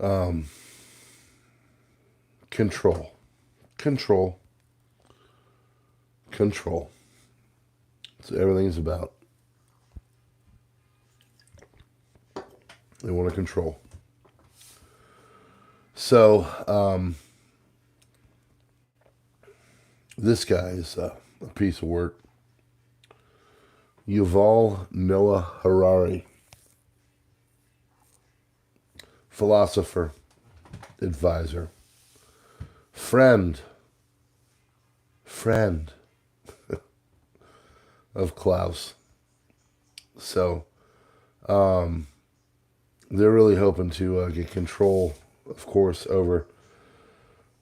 Um, control. Control. Control. So everything's about. They want to control. So, this guy is a piece of work. Yuval Noah Harari, philosopher, advisor, friend of Klaus. So, they're really hoping to get control, of course, over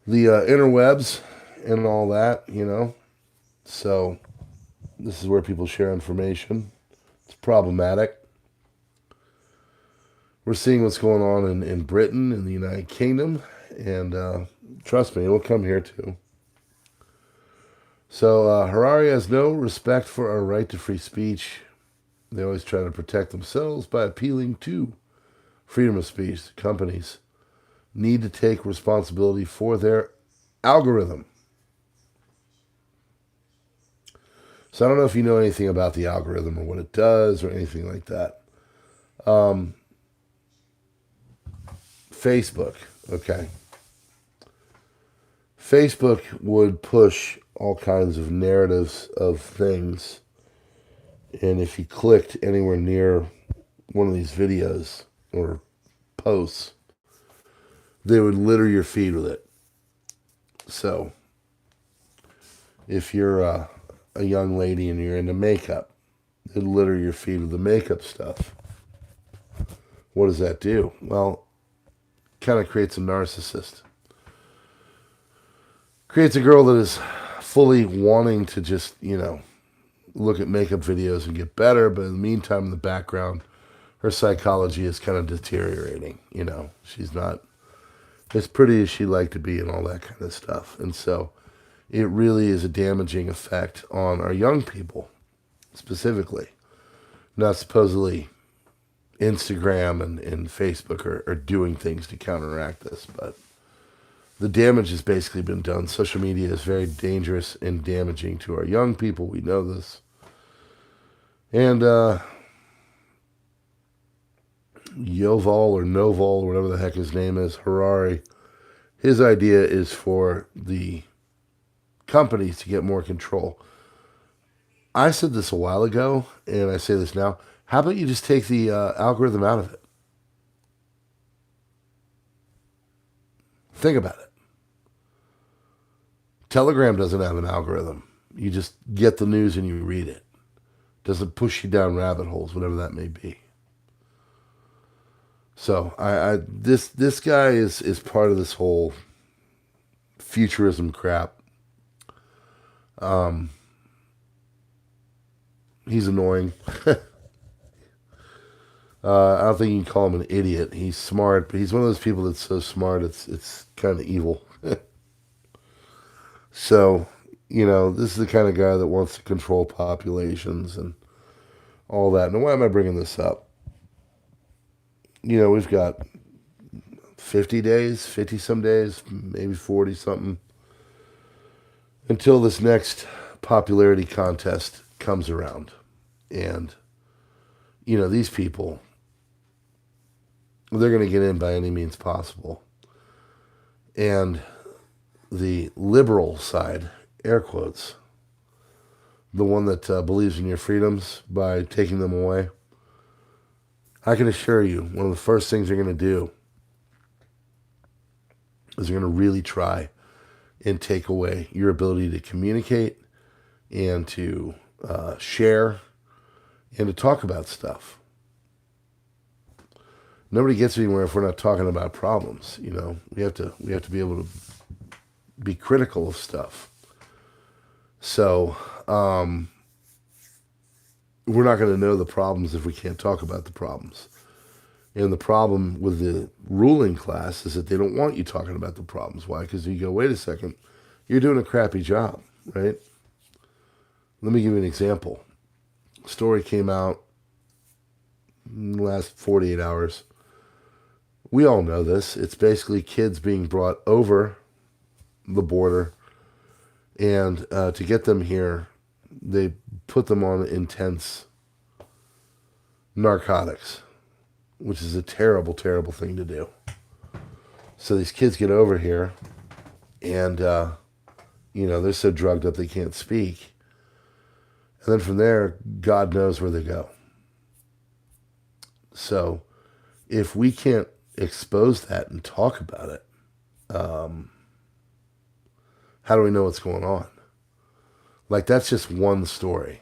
the interwebs and all that, you know. So, this is where people share information. It's problematic. We're seeing what's going on in Britain, in the United Kingdom, and trust me, it'll come here too. So Harari has no respect for our right to free speech. They always try to protect themselves by appealing to freedom of speech. Companies need to take responsibility for their algorithm. So I don't know if you know anything about the algorithm or what it does or anything like that. Facebook, okay. Facebook would push all kinds of narratives of things, and if you clicked anywhere near one of these videos or posts, they would litter your feed with it. So, if you're a young lady and you're into makeup, they'd litter your feed with the makeup stuff. What does that do? Well, kind of creates a narcissist. Creates a girl that is fully wanting to just, look at makeup videos and get better, but in the meantime, in the background, her psychology is kind of deteriorating. She's not as pretty as she'd like to be and all that kind of stuff. And so it really is a damaging effect on our young people, specifically. Now, supposedly, Instagram and Facebook are doing things to counteract this, but the damage has basically been done. Social media is very dangerous and damaging to our young people. We know this. And Yoval or Noval, or whatever the heck his name is, Harari, his idea is for the companies to get more control. I said this a while ago, and I say this now. How about you just take the algorithm out of it? Think about it. Telegram doesn't have an algorithm. You just get the news and you read it. Doesn't push you down rabbit holes, whatever that may be. So this guy is part of this whole futurism crap. He's annoying. I don't think you can call him an idiot. He's smart, but he's one of those people that's so smart it's kind of evil. So, this is the kind of guy that wants to control populations and all that. Now, why am I bringing this up? We've got 50 days, 50 some days, maybe 40 something, until this next popularity contest comes around. And, these people, they're going to get in by any means possible. And the liberal side, air quotes, the one that believes in your freedoms by taking them away, I can assure you, one of the first things they're going to do is they're going to really try and take away your ability to communicate and to share and to talk about stuff. Nobody gets anywhere if we're not talking about problems. We have to be able to be critical of stuff. So we're not going to know the problems if we can't talk about the problems. And the problem with the ruling class is that they don't want you talking about the problems. Why? Because you go, wait a second, you're doing a crappy job, right? Let me give you an example. A story came out in the last 48 hours We all know this. It's basically kids being brought over the border, and to get them here, they put them on intense narcotics, which is a terrible, terrible thing to do. So these kids get over here, and, they're so drugged up they can't speak. And then from there, God knows where they go. So if we can't expose that and talk about it, how do we know what's going on? Like, that's just one story.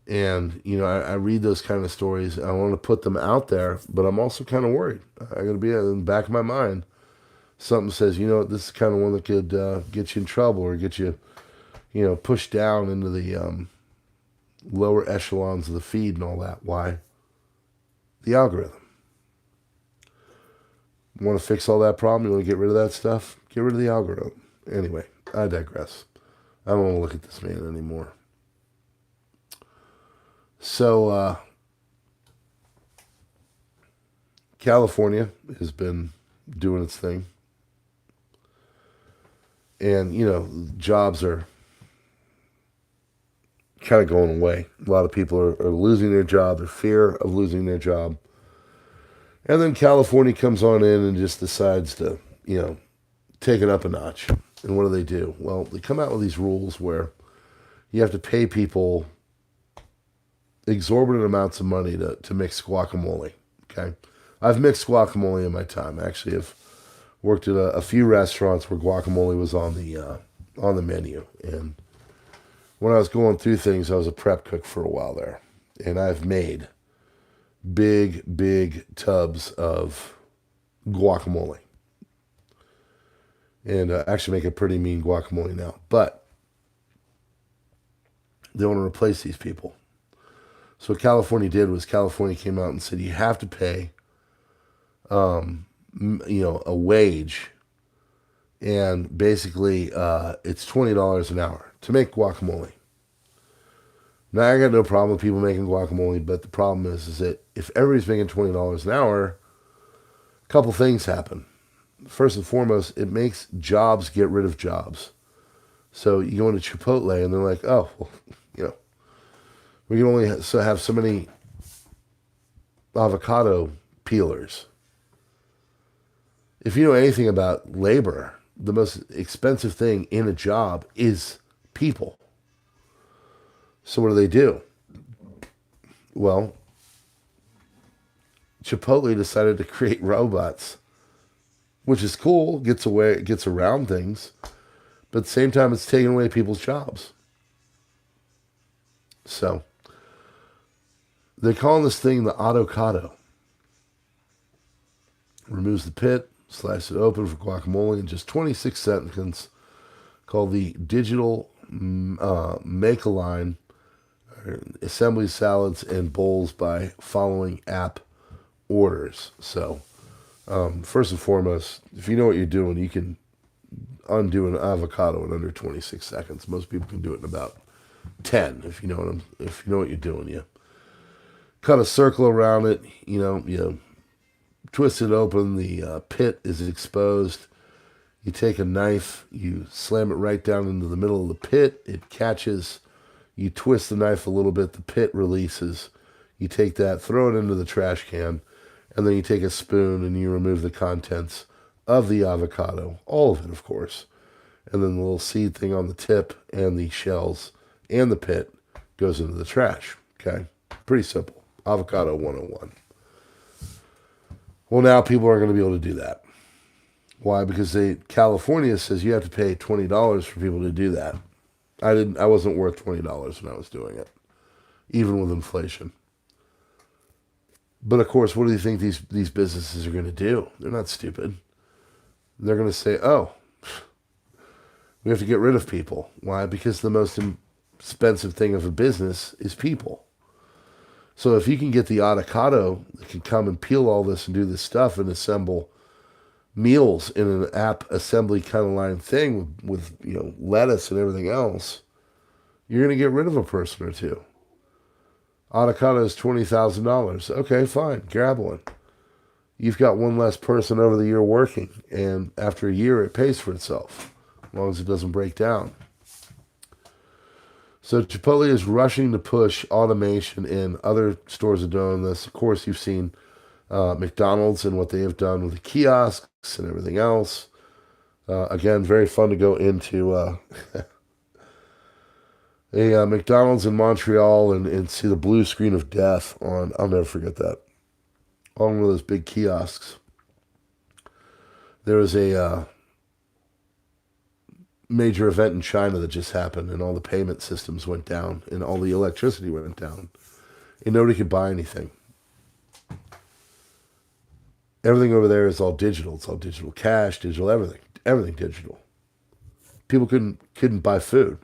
And, I read those kind of stories. I want to put them out there, but I'm also kind of worried. I got to be in the back of my mind. Something says, this is kind of one that could get you in trouble or get you, pushed down into the lower echelons of the feed and all that. Why? The algorithm. You want to fix all that problem? You want to get rid of that stuff? Get rid of the algorithm. Anyway, I digress. I don't want to look at this man anymore. So, California has been doing its thing. And, jobs are kind of going away. A lot of people are losing their job, the fear of losing their job. And then California comes on in and just decides to, take it up a notch. And what do? Well, they come out with these rules where you have to pay people exorbitant amounts of money to mix guacamole. Okay, I've mixed guacamole in my time. Actually, I've worked at a few restaurants where guacamole was on the menu. And when I was going through things, I was a prep cook for a while there, and I've made big tubs of guacamole. And actually make a pretty mean guacamole now. But they want to replace these people. So what California did was California came out and said you have to pay, a wage. And basically it's $20 an hour to make guacamole. Now, I got no problem with people making guacamole, but the problem is that if everybody's making $20 an hour, a couple things happen. First and foremost, it makes jobs get rid of jobs. So you go into Chipotle and they're like, oh, well, we can only have so many avocado peelers. If you know anything about labor, the most expensive thing in a job is people. So what do? Well, Chipotle decided to create robots, which is cool, gets around things, but at the same time, it's taking away people's jobs. So they're calling this thing the avocado. Removes the pit, slices it open for guacamole in just 26 seconds, called the digital make-a-line, assembly salads and bowls by following app orders. So first and foremost, if you know what you're doing, you can undo an avocado in under 26 seconds. Most people can do it in about 10. If you know what you're doing, you cut a circle around it. You twist it open. The pit is exposed. You take a knife. You slam it right down into the middle of the pit. It catches. You twist the knife a little bit. The pit releases. You take that, throw it into the trash can. And then you take a spoon and you remove the contents of the avocado. All of it, of course. And then the little seed thing on the tip and the shells and the pit goes into the trash. Okay? Pretty simple. Avocado 101. Well, now people are going to be able to do that. Why? Because California says you have to pay $20 for people to do that. I wasn't worth $20 when I was doing it, even with inflation. But of course, what do you think these businesses are going to do? They're not stupid. They're going to say, oh, we have to get rid of people. Why? Because the most expensive thing of a business is people. So if you can get the avocado that can come and peel all this and do this stuff and assemble meals in an app assembly kind of line thing with lettuce and everything else, you're going to get rid of a person or two. Avocado is $20,000. Okay, fine. Grab one. you've got one less person over the year working, and after a year it pays for itself, as long as it doesn't break down. So Chipotle is rushing to push automation in. Other stores are doing this. Of course, you've seen McDonald's and what they have done with the kiosks and everything else. Again, very fun to go into a McDonald's in Montreal and see the blue screen of death on, I'll never forget that, on one of those big kiosks. There was a major event in China that just happened, and all the payment systems went down, and all the electricity went down, and nobody could buy anything. Everything over there is all digital. It's all digital cash, digital everything digital. People couldn't buy food,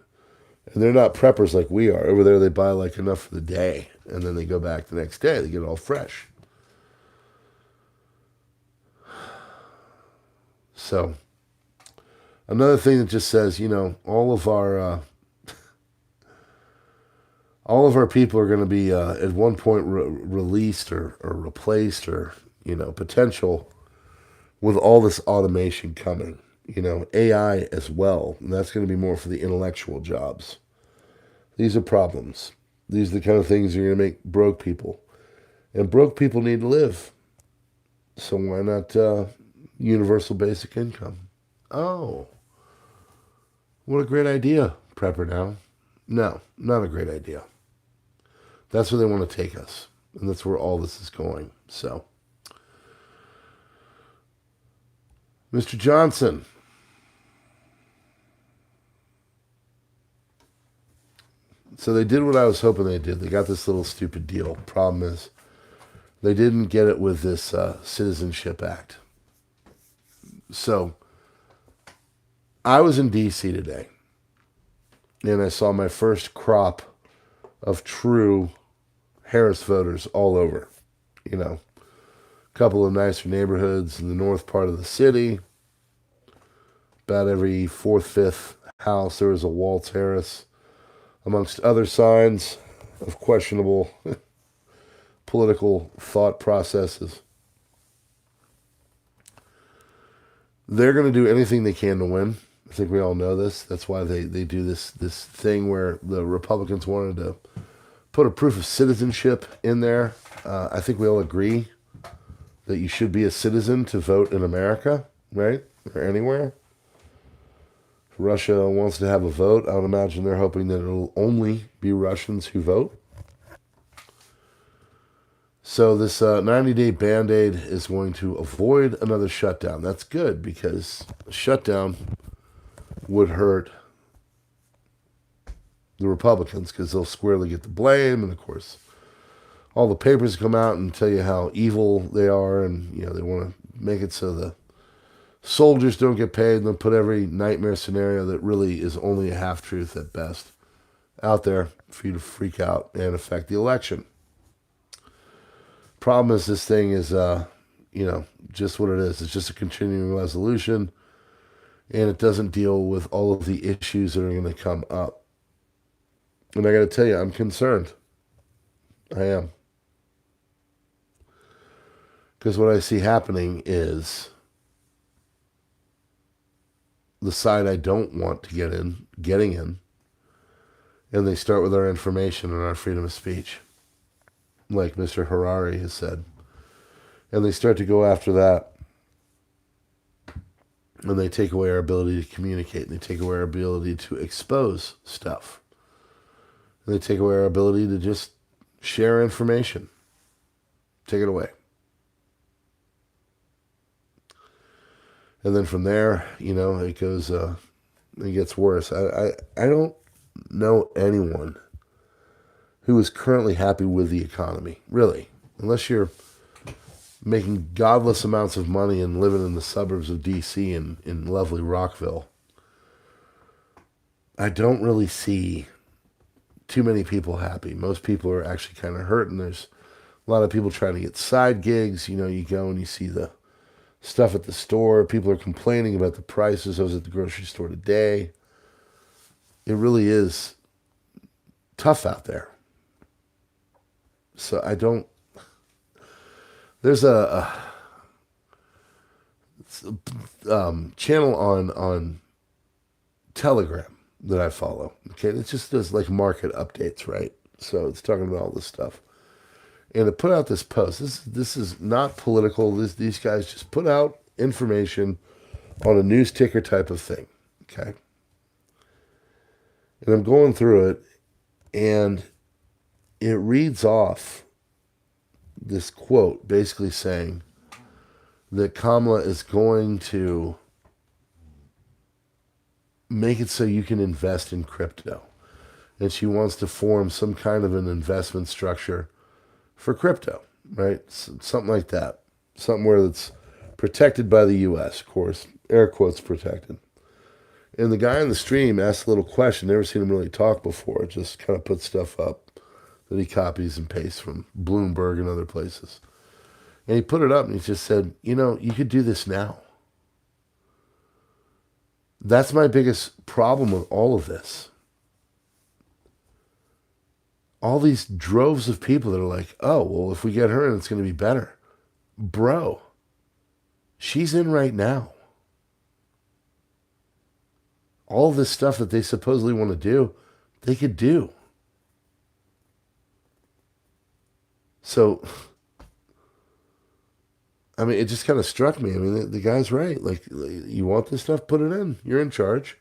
and they're not preppers like we are. Over there, they buy like enough for the day, and then they go back the next day. They get it all fresh. So, another thing that just says, all of our people are going to be at one point released or replaced or potential with all this automation coming. AI as well, and that's going to be more for the intellectual jobs. These are problems. These are the kind of things that are going to make broke people, and broke people need to live. So why not universal basic income? Oh, what a great idea, PrepperNow. No, not a great idea. That's where they want to take us, and that's where all this is going. So, Mr. Johnson. So they did what I was hoping they did. They got this little stupid deal. Problem is, they didn't get it with this Citizenship Act. So, I was in D.C. today, and I saw my first crop of true Harris voters all over. A couple of nicer neighborhoods in the north part of the city. About every fourth, fifth house, there was a Waltz Harris, amongst other signs of questionable political thought processes. They're going to do anything they can to win. I think we all know this. That's why they do this thing where the Republicans wanted to put a proof of citizenship in there. I think we all agree that you should be a citizen to vote in America, right? Or anywhere. If Russia wants to have a vote, I would imagine they're hoping that it'll only be Russians who vote. So this 90-day Band-Aid is going to avoid another shutdown. That's good, because a shutdown would hurt the Republicans, because they'll squarely get the blame, and of course all the papers come out and tell you how evil they are, and they want to make it so the soldiers don't get paid, and they'll put every nightmare scenario that really is only a half-truth at best out there for you to freak out and affect the election. Problem is, this thing is just what it is. It's just a continuing resolution, and it doesn't deal with all of the issues that are going to come up. And I got to tell you, I'm concerned. I am. Because what I see happening is the side I don't want to getting in, and they start with our information and our freedom of speech, like Mr. Harari has said. And they start to go after that, and they take away our ability to communicate, and they take away our ability to expose stuff. And they take away our ability to just share information. Take it away. And then from there, it goes, it gets worse. I don't know anyone who is currently happy with the economy, really. Unless you're making godless amounts of money and living in the suburbs of D.C. and in lovely Rockville. I don't really see too many people happy. Most people are actually kind of hurting. There's a lot of people trying to get side gigs. You go and you see the stuff at the store. People are complaining about the prices. I was at the grocery store today. It really is tough out there. So there's a channel on Telegram that I follow. Okay, it just does like market updates, right? So it's talking about all this stuff. And it put out this post. This is not political. These guys just put out information on a news ticker type of thing. Okay. And I'm going through it, and it reads off this quote basically saying that Kamala is going to make it so you can invest in crypto. And she wants to form some kind of an investment structure for crypto, right? Something like that. Something where it's protected by the U.S., of course, air quotes protected. And the guy on the stream asked a little question. Never seen him really talk before. Just kind of put stuff up that he copies and pastes from Bloomberg and other places. And he put it up and he just said, you know, you could do this now. That's my biggest problem with all of this. All these droves of people that are like, oh, well, if we get her in, it's going to be better. Bro, she's in right now. All this stuff that they supposedly want to do, they could do. So, I mean, it just kind of struck me. I mean, the guy's right. Like, you want this stuff? Put it in. You're in charge.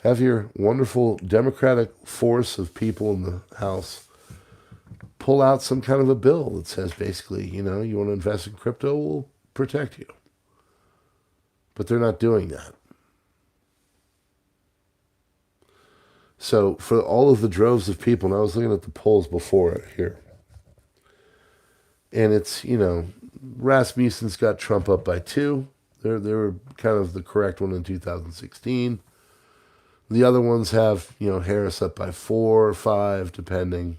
Have your wonderful democratic force of people in the House pull out some kind of a bill that says basically, you know, you want to invest in crypto, we'll protect you. But they're not doing that. So for all of the droves of people, and I was looking at the polls before it here, and it's, you know, Rasmussen's got Trump up by 2. They were kind of the correct one in 2016. The other ones have, you know, Harris up by 4 or 5, depending.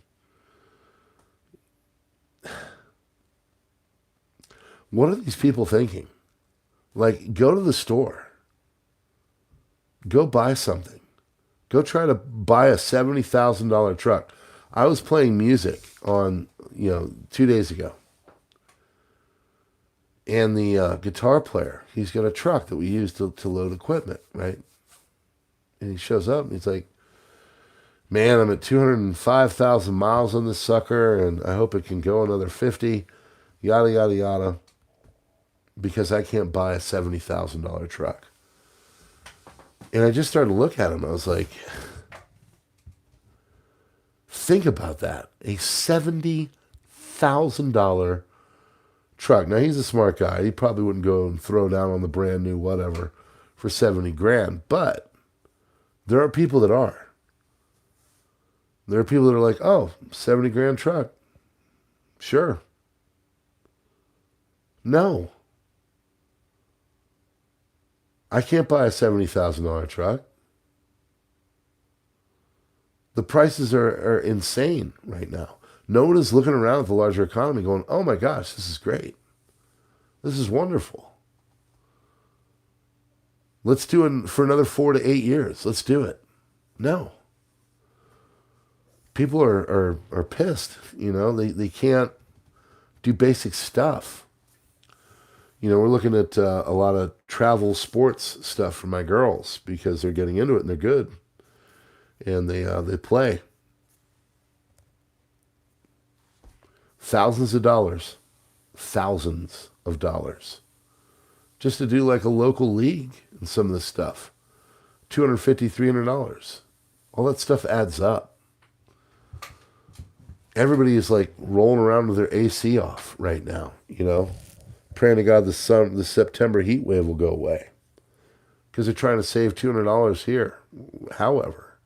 What are these people thinking? Like, go to the store. Go buy something. Go try to buy a $70,000 truck. I was playing music on, 2 days ago. And the guitar player, he's got a truck that we use to load equipment, right? And he shows up and he's like, man, I'm at 205,000 miles on this sucker and I hope it can go another 50, yada, yada, yada, because I can't buy a $70,000 truck. And I just started to look at him. I was like, think about that. A $70,000 truck. Now, he's a smart guy. He probably wouldn't go and throw down on the brand new whatever for 70 grand. But there are people that are. There are people that are like, oh, 70 grand truck. Sure. No. I can't buy a $70,000 truck. The prices are insane right now. No one is looking around at the larger economy going, oh my gosh, this is great. This is wonderful. Let's do it for another 4 to 8 years. Let's do it. No. People are pissed. They can't do basic stuff. We're looking at a lot of travel sports stuff for my girls because they're getting into it and they're good. And they play. Thousands of dollars just to do like a local league and some of this stuff. $250, $300. All that stuff adds up. Everybody is like rolling around with their AC off right now, praying to God the September heat wave will go away because they're trying to save $200 here. However,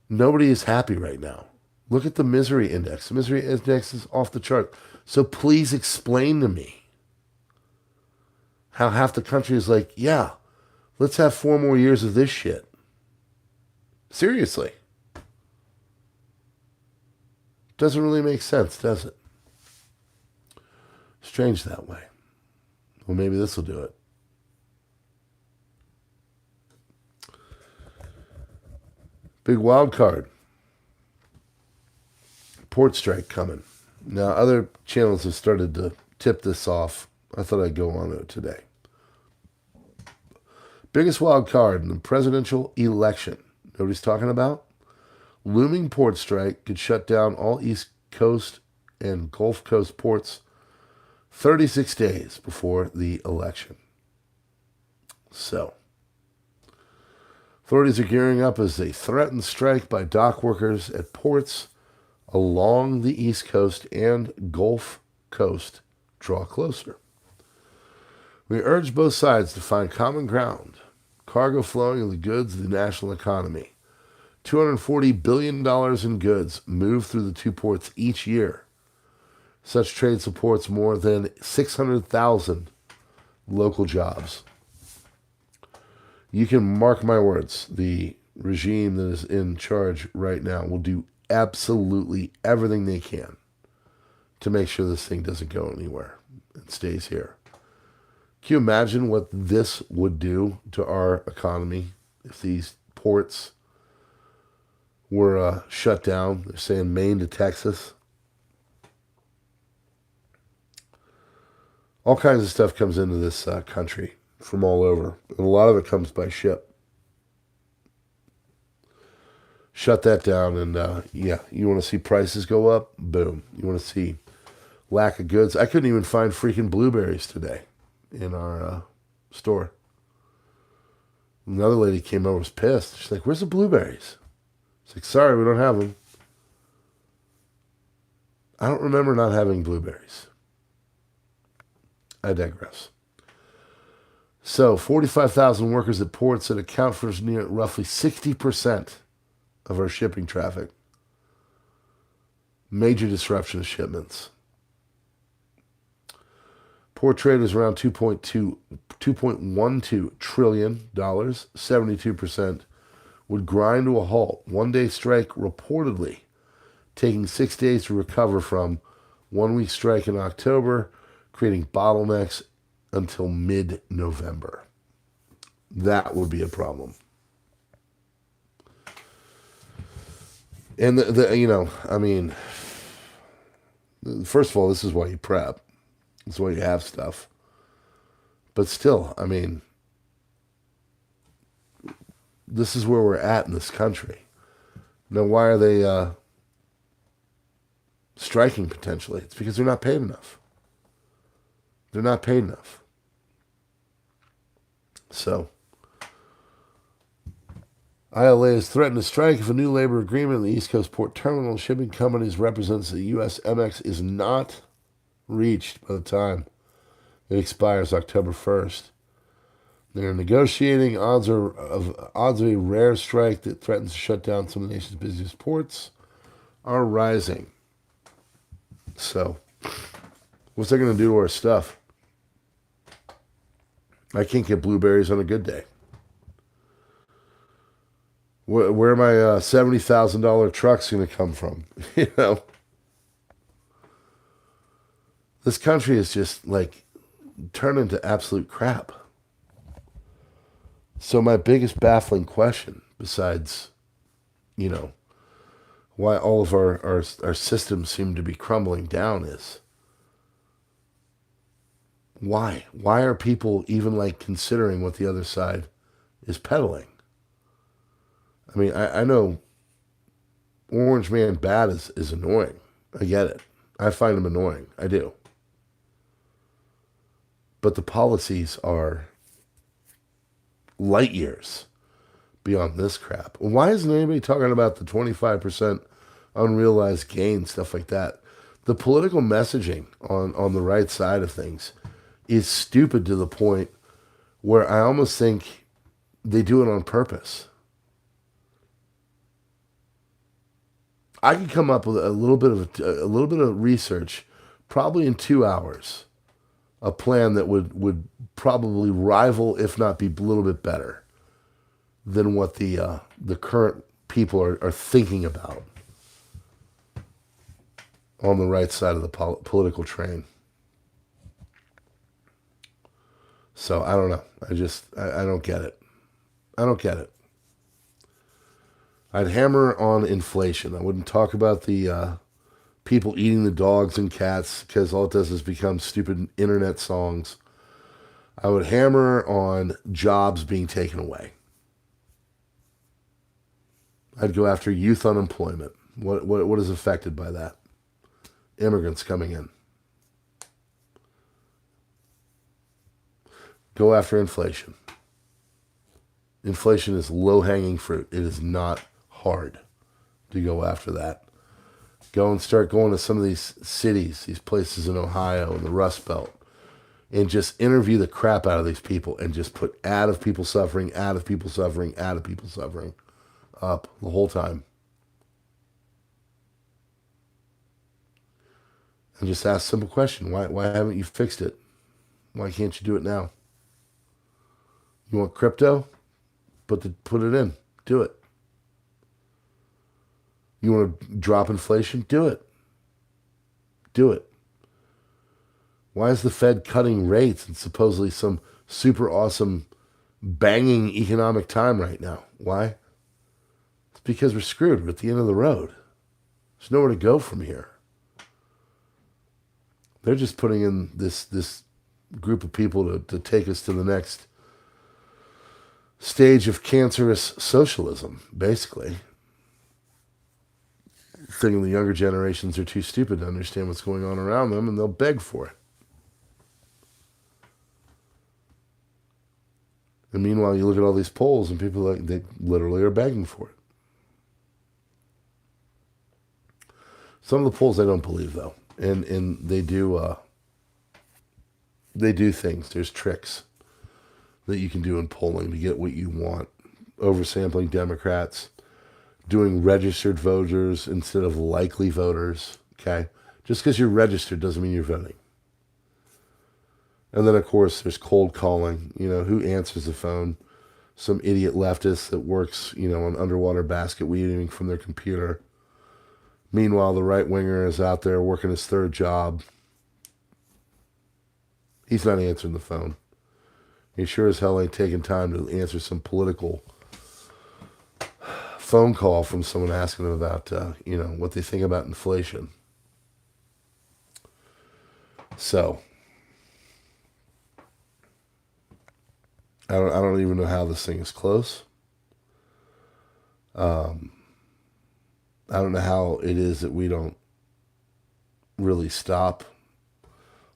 nobody is happy right now. Look at the misery index. The misery index is off the chart. So please explain to me how half the country is like, yeah, let's have 4 more years of this shit. Seriously. Doesn't really make sense, does it? Strange that way. Well, maybe this will do it. Big wild card. Port strike coming. Now, other channels have started to tip this off. I thought I'd go on it today. Biggest wild card in the presidential election. Nobody's talking about? Looming port strike could shut down all East Coast and Gulf Coast ports 36 days before the election. So, authorities are gearing up as they threaten strike by dock workers at ports along the East Coast and Gulf Coast draw closer. We urge both sides to find common ground. Cargo flowing of the goods of the national economy. $240 billion in goods move through the two ports each year. Such trade supports more than 600,000 local jobs. You can mark my words, the regime that is in charge right now will do absolutely everything they can to make sure this thing doesn't go anywhere and stays here. Can you imagine what this would do to our economy if these ports were shut down? They're saying Maine to Texas. All kinds of stuff comes into this country from all over, and a lot of it comes by ship. Shut that down, and you want to see prices go up? Boom. You want to see lack of goods? I couldn't even find freaking blueberries today in our store. Another lady came over, was pissed. She's like, "Where's the blueberries?" It's like, "Sorry, we don't have them." I don't remember not having blueberries. I digress. So, 45,000 workers at ports that account for near roughly 60% of our shipping traffic. Major disruption of shipments. Port trade is around $2.12 trillion, 72% would grind to a halt. One-day strike reportedly taking 6 days to recover from. 1 week strike in October, creating bottlenecks until mid-November. That would be a problem. And first of all, this is why you prep. It's why you have stuff. But still, this is where we're at in this country. Now, why are they striking potentially? It's because they're not paid enough. They're not paid enough. So, ILA has threatened to strike if a new labor agreement in the East Coast port terminal shipping companies represents the U.S. MX is not reached by the time it expires October 1st. They're negotiating. Odds of a rare strike that threatens to shut down some of the nation's busiest ports are rising. So, what's that going to do to our stuff? I can't get blueberries on a good day. Where are my $70,000 trucks going to come from? This country is just turned into absolute crap. So my biggest baffling question, besides, why all of our systems seem to be crumbling down is, why? Why are people even considering what the other side is peddling? I know Orange Man Bad is annoying. I get it. I find him annoying. I do. But the policies are light years beyond this crap. Why isn't anybody talking about the 25% unrealized gain, stuff like that? The political messaging on the right side of things is stupid to the point where I almost think they do it on purpose. I could come up with a little bit of research, probably in 2 hours, a plan that would probably rival, if not be a little bit better than what the current people are thinking about on the right side of the political train. So I don't know. I don't get it. I don't get it. I'd hammer on inflation. I wouldn't talk about the people eating the dogs and cats because all it does is become stupid internet songs. I would hammer on jobs being taken away. I'd go after youth unemployment. What is affected by that? Immigrants coming in. Go after inflation. Inflation is low-hanging fruit. It is not hard to go after that. Go and start going to some of these cities, these places in Ohio and the Rust Belt, and just interview the crap out of these people and just put ad of people suffering, ad of people suffering, ad of people suffering up the whole time. And just ask a simple question. Why haven't you fixed it? Why can't you do it now? You want crypto? Put it in. Do it. You want to drop inflation? Do it. Do it. Why is the Fed cutting rates in supposedly some super awesome banging economic time right now? Why? It's because we're screwed. We're at the end of the road. There's nowhere to go from here. They're just putting in this group of people to take us to the next stage of cancerous socialism, basically. Thinking the younger generations are too stupid to understand what's going on around them, and they'll beg for it. And meanwhile, you look at all these polls, and people they literally are begging for it. Some of the polls I don't believe, though, and they do things. There's tricks that you can do in polling to get what you want. Oversampling Democrats, doing registered voters instead of likely voters, okay? Just because you're registered doesn't mean you're voting. And then, of course, there's cold calling. You know, who answers the phone? Some idiot leftist that works, on underwater basket weaving from their computer. Meanwhile, the right-winger is out there working his third job. He's not answering the phone. He sure as hell ain't taking time to answer some political phone call from someone asking them about, what they think about inflation. So, I don't even know how this thing is close. I don't know how it is that we don't really stop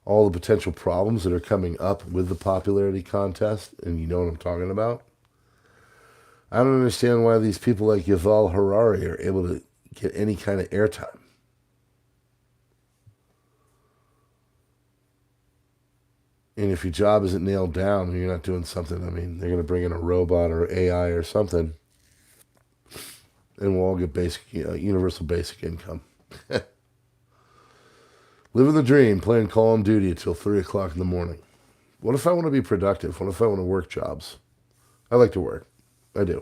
all the potential problems that are coming up with the popularity contest, and you know what I'm talking about. I don't understand why these people like Yuval Harari are able to get any kind of airtime. And if your job isn't nailed down and you're not doing something, they're going to bring in a robot or AI or something, and we'll all get basic, universal basic income. Living the dream, playing Call of Duty until 3 o'clock in the morning. What if I want to be productive? What if I want to work jobs? I like to work. I do.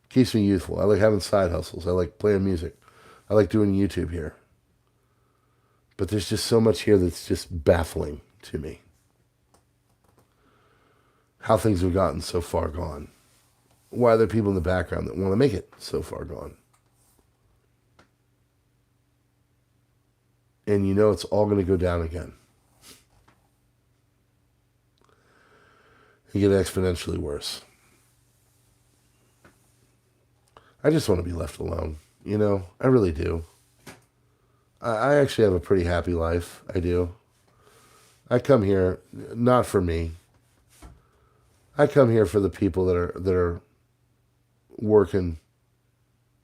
Keeps me youthful. I like having side hustles. I like playing music. I like doing YouTube here. But there's just so much here that's just baffling to me. How things have gotten so far gone. Why are there people in the background that want to make it so far gone? And it's all going to go down again. And get exponentially worse. I just want to be left alone. I really do. I actually have a pretty happy life. I do. I come here not for me. I come here for the people that are working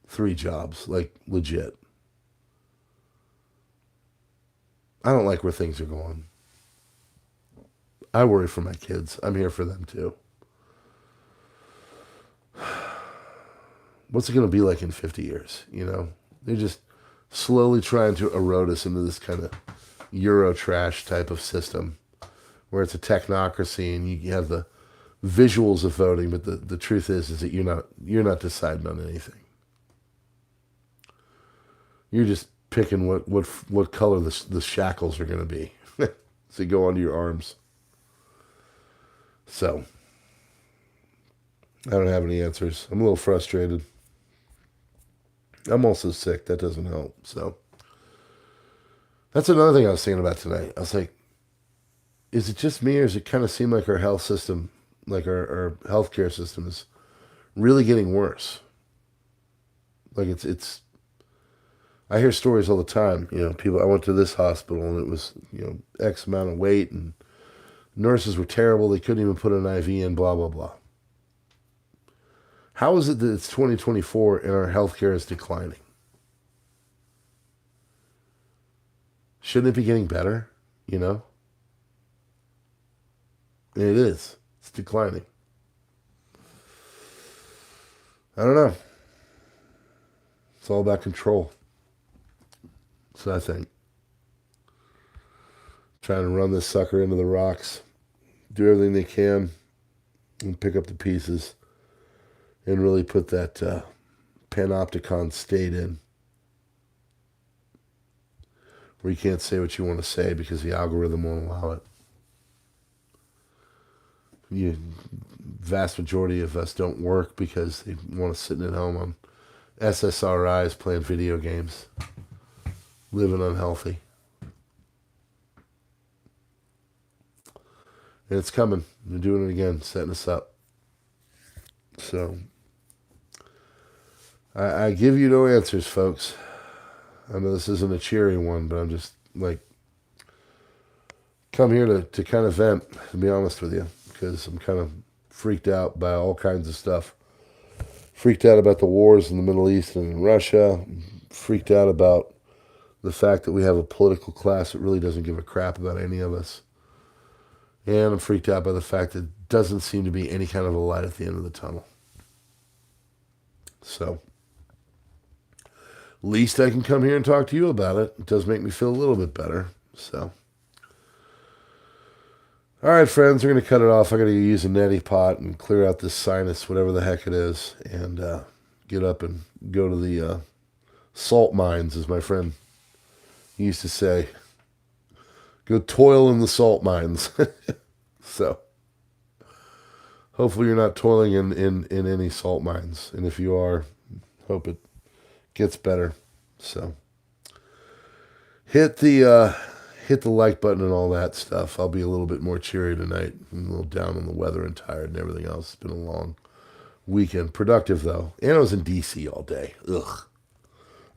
3 jobs, like legit. I don't like where things are going. I worry for my kids. I'm here for them too. What's it going to be like in 50 years? They're just slowly trying to erode us into this kind of Euro trash type of system where it's a technocracy and you have the visuals of voting, but the truth is that you're not deciding on anything. You're just picking what color the shackles are going to be. So you go onto your arms. So, I don't have any answers. I'm a little frustrated. I'm also sick. That doesn't help. So, That's another thing I was thinking about tonight. I was like, is it just me, or does it kind of seem like our health system, like our healthcare system, is really getting worse? Like it's. I hear stories all the time. People. I went to this hospital and it was X amount of weight, and nurses were terrible. They couldn't even put an IV in. Blah blah blah. How is it that it's 2024 and our healthcare is declining? Shouldn't it be getting better? And it is. It's declining. I don't know. It's all about control. So I think. Trying to run this sucker into the rocks. Do everything they can. And pick up the pieces. And really put that panopticon state in. Where you can't say what you want to say because the algorithm won't allow it. The vast majority of us don't work because they want us sitting at home on SSRIs playing video games, living unhealthy. And it's coming. They're doing it again, setting us up. So, I give you no answers, folks. I know this isn't a cheery one, but I'm just come here to kind of vent, to be honest with you, because I'm kind of freaked out by all kinds of stuff. Freaked out about the wars in the Middle East and in Russia. Freaked out about the fact that we have a political class that really doesn't give a crap about any of us. And I'm freaked out by the fact that it doesn't seem to be any kind of a light at the end of the tunnel. So, at least I can come here and talk to you about it. It does make me feel a little bit better. So, all right, friends, we're going to cut it off. I got to use a neti pot and clear out this sinus, whatever the heck it is, and get up and go to the salt mines, as my friend used to say. Go toil in the salt mines. So, hopefully you're not toiling in any salt mines. And if you are, hope it gets better. So, hit the like button and all that stuff. I'll be a little bit more cheery tonight. I'm a little down on the weather and tired and everything else. It's been a long weekend. Productive, though. And I was in D.C. all day. Ugh.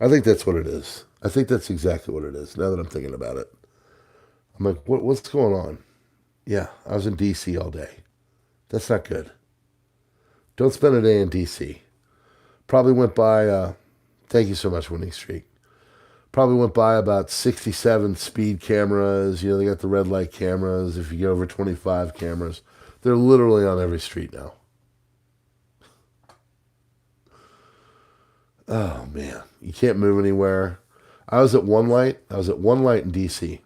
I think that's what it is. I think that's exactly what it is, now that I'm thinking about it. I'm like, what's going on? Yeah, I was in D.C. all day. That's not good. Don't spend a day in D.C. Probably went by, thank you so much, Winning Streak. Probably went by about 67 speed cameras. They got the red light cameras. If you get over 25 cameras, they're literally on every street now. Oh, man. You can't move anywhere. I was at one light in D.C.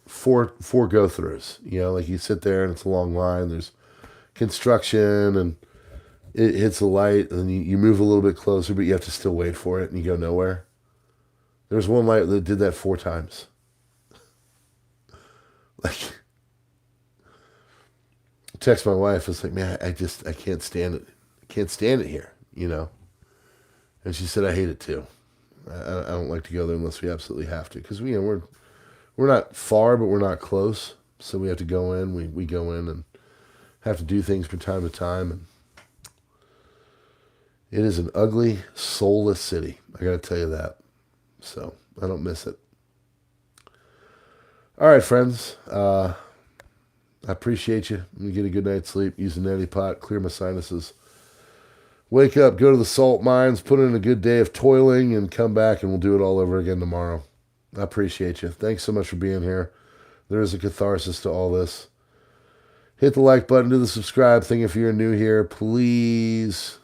Four go-throughs. Like you sit there and it's a long line. There's construction and it hits a light and then you move a little bit closer, but you have to still wait for it and you go nowhere. There's one light that did that 4 times. Like, I text my wife. It's like, man, I can't stand it. I can't stand it here, And she said, I hate it too. I don't like to go there unless we absolutely have to. Because, we're not far, but we're not close. So we have to go in. We go in and have to do things from time to time. And it is an ugly, soulless city. I got to tell you that. So I don't miss it. All right, friends. I appreciate you. I'm going to get a good night's sleep. Use a neti pot. Clear my sinuses. Wake up. Go to the salt mines. Put in a good day of toiling. And come back and we'll do it all over again tomorrow. I appreciate you. Thanks so much for being here. There is a catharsis to all this. Hit the like button. Do the subscribe thing if you're new here. Please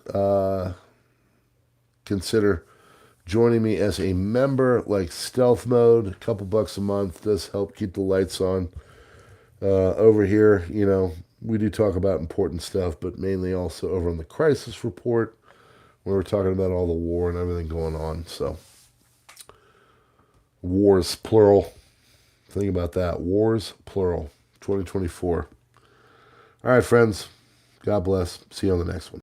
consider joining me as a member, like stealth mode. A couple bucks a month does help keep the lights on. Over here, we do talk about important stuff, but mainly also over on the crisis report, where we're talking about all the war and everything going on. So, wars, plural. Think about that. Wars, plural. 2024. All right, friends. God bless. See you on the next one.